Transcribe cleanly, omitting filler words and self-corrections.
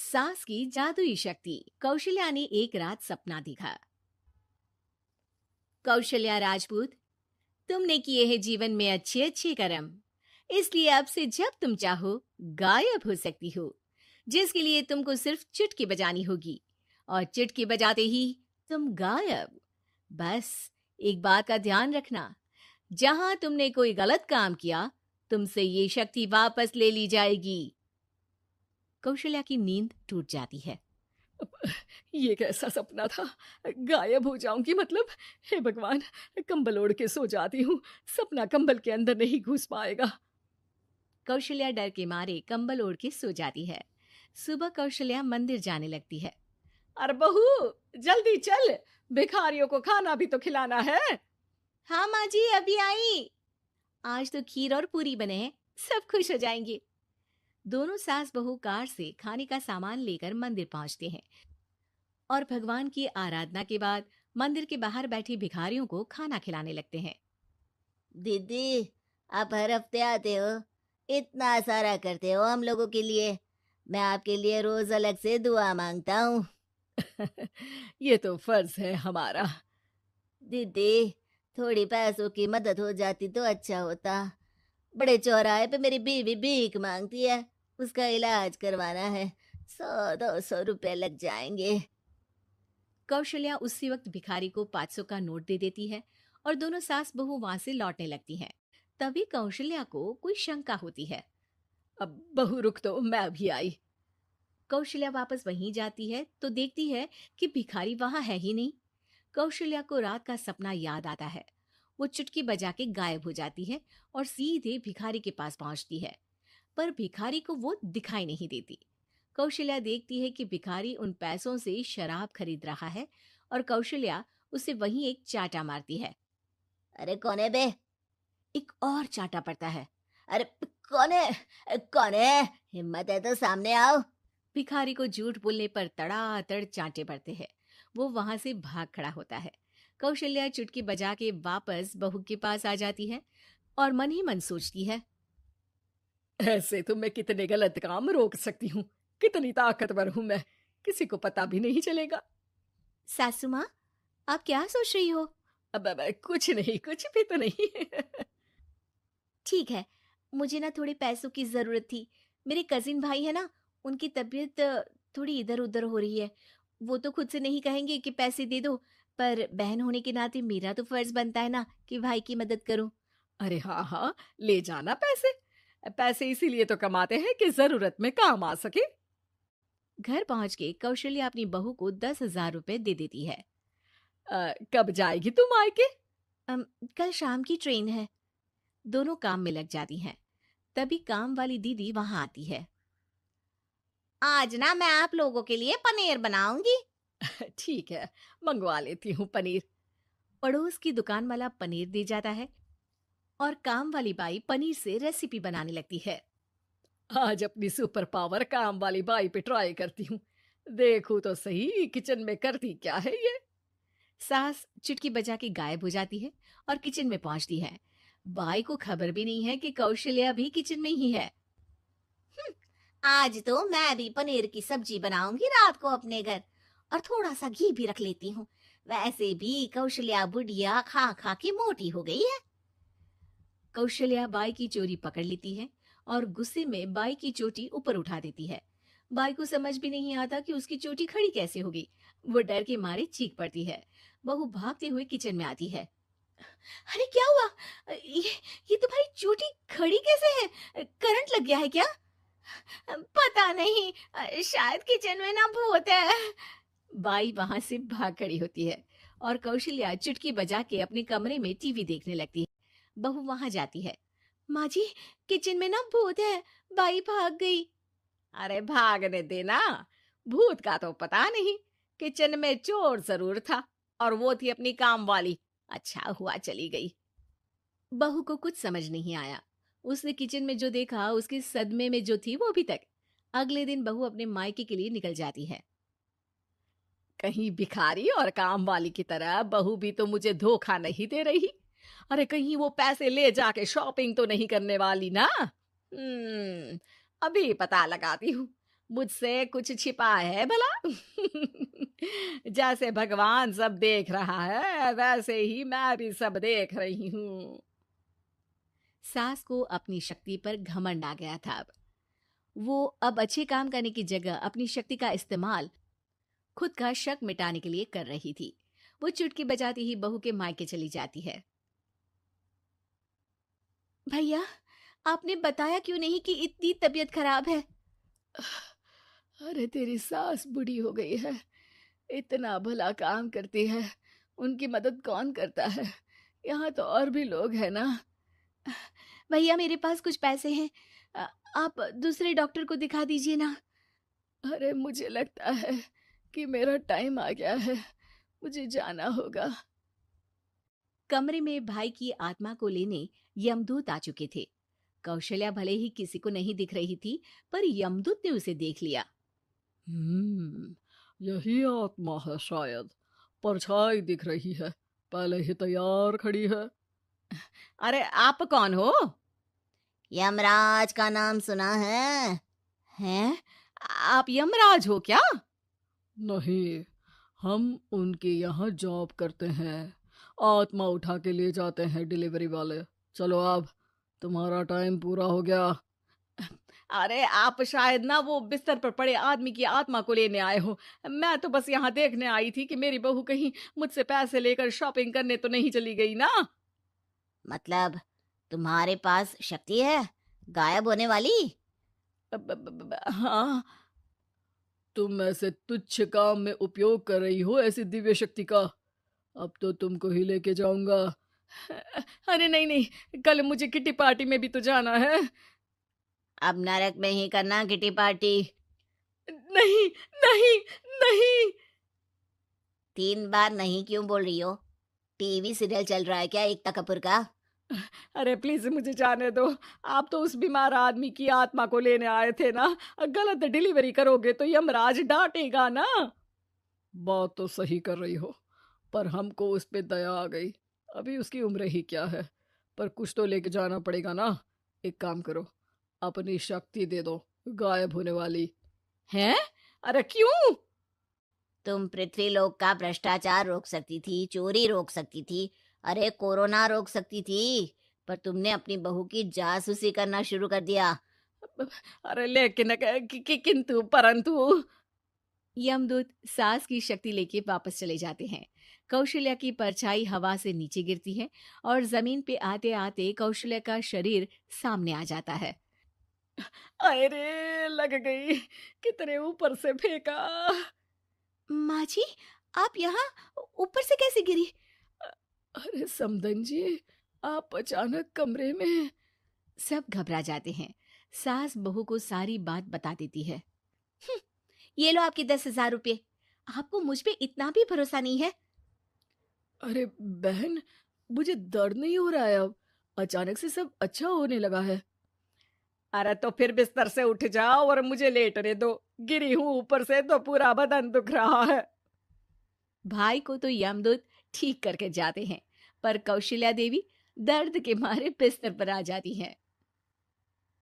सास की जादुई शक्ति। कौशल्या ने एक रात सपना देखा। कौशल्या राजपूत, तुमने किए हैं जीवन में अच्छे अच्छे कर्म, इसलिए अब से जब तुम चाहो गायब हो सकती हो, जिसके लिए तुमको सिर्फ चुटकी बजानी होगी और चुटकी बजाते ही तुम गायब। बस एक बात का ध्यान रखना, जहां तुमने कोई गलत काम किया तुमसे ये शक्ति वापस ले ली जाएगी। कौशल्या की नींद टूट जाती है। ये कैसा सपना था? गायब हो जाऊंगी मतलब? हे भगवान! कंबल ओढ़ के सो जाती हूँ, सपना कंबल के अंदर नहीं घुस पाएगा। कौशल्या डर के मारे कंबल ओढ़ के सो जाती है। सुबह कौशल्या मंदिर जाने लगती है। अरे बहू, जल्दी चल, भिखारियों को खाना भी तो खिलाना है। हाँ माँ जी, अभी आई। आज तो खीर और पूरी बने हैं, सब खुश हो जाएंगे। दोनों सास बहू कार से खाने का सामान लेकर मंदिर पहुंचते हैं और भगवान की आराधना के बाद मंदिर के बाहर बैठे भिखारियों को खाना खिलाने लगते हैं। दीदी, आप हर हफ्ते आते हो, इतना सारा करते हो हम लोगों के लिए। मैं आपके लिए रोज अलग से दुआ मांगता हूँ। ये तो फर्ज है हमारा। दीदी, थोड़ी पैसों की मदद हो जाती तो अच्छा होता। बड़े चौराहे पे मेरी बीवी भीख मांगती है, उसका इलाज करवाना है, 100-200 रुपए लग जाएंगे। कौशल्या उसी वक्त भिखारी को 500 का नोट दे देती है और दोनों सास बहू वहां से लौटने लगती हैं। तभी कौशल्या को कोई शंका होती है। अब बहू रुक, तो मैं अभी आई। कौशल्या वापस वहीं जाती है तो देखती है कि भिखारी वहां है ही नहीं। कौशल्या को रात का सपना याद आता है। वो चुटकी बजा के गायब हो जाती है और सीधे भिखारी के पास पहुंचती है, पर भिखारी को वो दिखाई नहीं देती। कौशल्या देखती है कि भिखारी उन पैसों से शराब खरीद रहा है और कौशल्या उसे वहीं एक चाटा मारती है। अरे कौन है बे? एक और चाटा पड़ता है। अरे कौन है? कौन है? हिम्मत है तो सामने आओ। भिखारी को झूठ बोलने पर तड़ातड़ चांटे पड़ते हैं। वो वहां से भाग खड़ा होता है। कौशल्या चुटकी बजा के वापस बहू के पास आ जाती है और मन ही मन सोचती है, ऐसे तो मैं कितने गलत काम रोक सकती हूँ, कितनी ताकतवर हूँ मैं, किसी को पता भी नहीं चलेगा। सासू माँ, आप क्या सोच रही हो? अब कुछ नहीं, कुछ भी तो नहीं। ठीक है, मुझे ना थोड़े पैसों की जरूरत थी। मेरे कजिन भाई है ना, उनकी तबीयत थोड़ी इधर उधर हो रही है। वो तो खुद से नहीं कहेंगे कि पैसे दे दो, पर बहन होने के नाते मेरा तो फर्ज बनता है ना कि भाई की मदद करूं। अरे हाँ हाँ, ले जाना पैसे। पैसे इसीलिए तो कमाते हैं कि जरूरत में काम आ सके। घर पहुंच के कौशल्या अपनी बहू को 10,000 रुपए दे देती है। कब जाएगी तुम मायके? कल शाम की ट्रेन है। दोनों काम में लग जाती हैं। तभी काम वाली दीदी वहां आती है। आज ना मैं आप लोगों के लिए पनीर बनाऊंगी। ठीक है, मंगवा लेती हूँ पनीर। पड़ोस की दुकान वाला पनीर दे जाता है और काम वाली बाई पनीर से रेसिपी बनाने लगती है। आज अपनी सुपर पावर काम वाली बाई पे ट्राई करती हूँ, देखूं तो सही किचन में करती क्या है ये। सास चुटकी बजा के गायब हो जाती है और किचन में पहुंचती है। बाई को खबर भी नहीं है कि कौशल्या भी किचन में ही है। आज तो मैं भी पनीर की सब्जी बनाऊंगी रात को अपने घर, और थोड़ा सा घी भी रख लेती हूँ। वैसे भी कौशल्या बुढ़िया खा खा के मोटी हो गई है। कौशल्या बाई की चोरी पकड़ लेती है और गुस्से में बाई की चोटी ऊपर उठा देती है। बाई को समझ भी नहीं आता कि उसकी चोटी खड़ी कैसे होगी। वो डर के मारे चीख पड़ती है। बहू भागते हुए किचन में आती है। अरे क्या हुआ? ये तुम्हारी चोटी खड़ी कैसे है? करंट लग गया है क्या? पता नहीं, शायद किचन में ना भूत है। बाई वहां से भाग खड़ी होती है और कौशल्या चुटकी बजा के अपने कमरे में टीवी देखने लगती है। बहू वहां जाती है। माँ जी, किचन में ना भूत है, बाई भाग गई। अरे भागने देना, भूत का तो पता नहीं, किचन में चोर जरूर था और वो थी अपनी काम वाली। अच्छा हुआ चली गई। बहू को कुछ समझ नहीं आया। उसने किचन में जो देखा उसके सदमे में जो थी वो अभी तक। अगले दिन बहू अपने मायके के लिए निकल जाती है। कहीं भिखारी और काम वाली की तरह बहू भी तो मुझे धोखा नहीं दे रही। अरे कहीं वो पैसे ले जाके शॉपिंग तो नहीं करने वाली ना। अभी पता लगाती हूँ। मुझसे कुछ छिपा है भला? जैसे भगवान सब देख रहा है वैसे ही मैं भी सब देख रही हूँ। सास को अपनी शक्ति पर घमंड आ गया था। अब वो अब अच्छे काम करने की जगह अपनी शक्ति का इस्तेमाल खुद का शक मिटाने के लिए कर रही थी। वो चुटकी बजाती ही बहू के मायके चली जाती है। भैया, आपने बताया क्यों नहीं कि इतनी तबीयत खराब है? अरे तेरी सास बूढ़ी हो गई है, इतना भला काम करती है, उनकी मदद कौन करता है? यहाँ तो और भी लोग हैं ना। भैया, मेरे पास कुछ पैसे हैं, आप दूसरे डॉक्टर को दिखा दीजिए ना। अरे मुझे लगता है कि मेरा टाइम आ गया है, मुझे जाना होगा। कमरे में भाई की आत्मा को लेने यमदूत आ चुके थे। कौशल्या भले ही किसी को नहीं दिख रही थी, पर यमदूत ने उसे देख लिया। यही आत्मा है शायद, परछाई दिख रही है, पहले ही तैयार खड़ी है। अरे आप कौन हो? यमराज का नाम सुना है? हैं? आप यमराज हो क्या? नहीं, हम उनके यहाँ जॉब करते हैं, आत्मा उठा के ले जाते हैं डिलीवरी वाले। चलो अब तुम्हारा टाइम पूरा हो गया। अरे आप शायद ना वो बिस्तर पर पड़े आदमी की आत्मा को लेने आए हो। मैं तो बस यहाँ देखने आई थी कि मेरी बहू कहीं मुझसे पैसे लेकर शॉपिंग करने तो नहीं चली गई ना। मतलब तुम्हारे पास शक्ति है गायब होने वाली? हाँ, तुम ऐसे तुच्छ काम में उपयोग कर रही हो ऐसी दिव्य शक्ति का। अब तो तुमको ही लेके जाऊंगा। अरे नहीं नहीं, कल मुझे किटी पार्टी में भी तो जाना है। अब नरक में ही करना किटी पार्टी। नहीं नहीं नहीं। 3 बार नहीं क्यों बोल रही हो? टीवी सीरियल चल रहा है क्या एकता कपूर का? अरे प्लीज मुझे जाने दो। आप तो उस बीमार आदमी की आत्मा को लेने आए थे ना, गलत डिलीवरी करोगे तो यमराज डांटेगा ना। बात तो सही कर रही हो, पर हमको उस पे दया आ गई। अभी उसकी उम्र ही क्या है, पर कुछ तो लेके जाना पड़ेगा ना। एक काम करो, अपनी शक्ति दे दो, गायब होने वाली हैं। अरे क्यों? तुम पृथ्वीलोक का भ्रष्टाचार रोक सकती थी, चोरी रोक सकती थी, अरे कोरोना रोक सकती थी, पर तुमने अपनी बहू की जासूसी करना शुरू कर दिया। अरे लेकिन किंतु परंतु। यमदूत सास की शक्ति लेके वापस चले जाते हैं। कौशल्या की परछाई हवा से नीचे गिरती है और जमीन पे आते आते कौशल्या का शरीर सामने आ जाता है। अरे लग गई, कितने ऊपर से फेंका। माँ जी, आप यहाँ ऊपर से कैसे गिरी? अरे समदन जी, आप अचानक कमरे में। सब घबरा जाते हैं। सास बहू को सारी बात बता देती है। ये लो आपके 10,000 रुपये। आपको मुझ पे इतना भी भरोसा नहीं है? अरे बहन, मुझे दर्द नहीं हो रहा है, अब अचानक से सब अच्छा होने लगा है। अरे तो फिर बिस्तर से उठ जाओ और मुझे लेटने दो, गिरी हूं ऊपर से तो पूरा बदन दुख रहा है। भाई को तो यमदूत ठीक करके जाते हैं, पर कौशल्या देवी दर्द के मारे बिस्तर पर आ जाती हैं।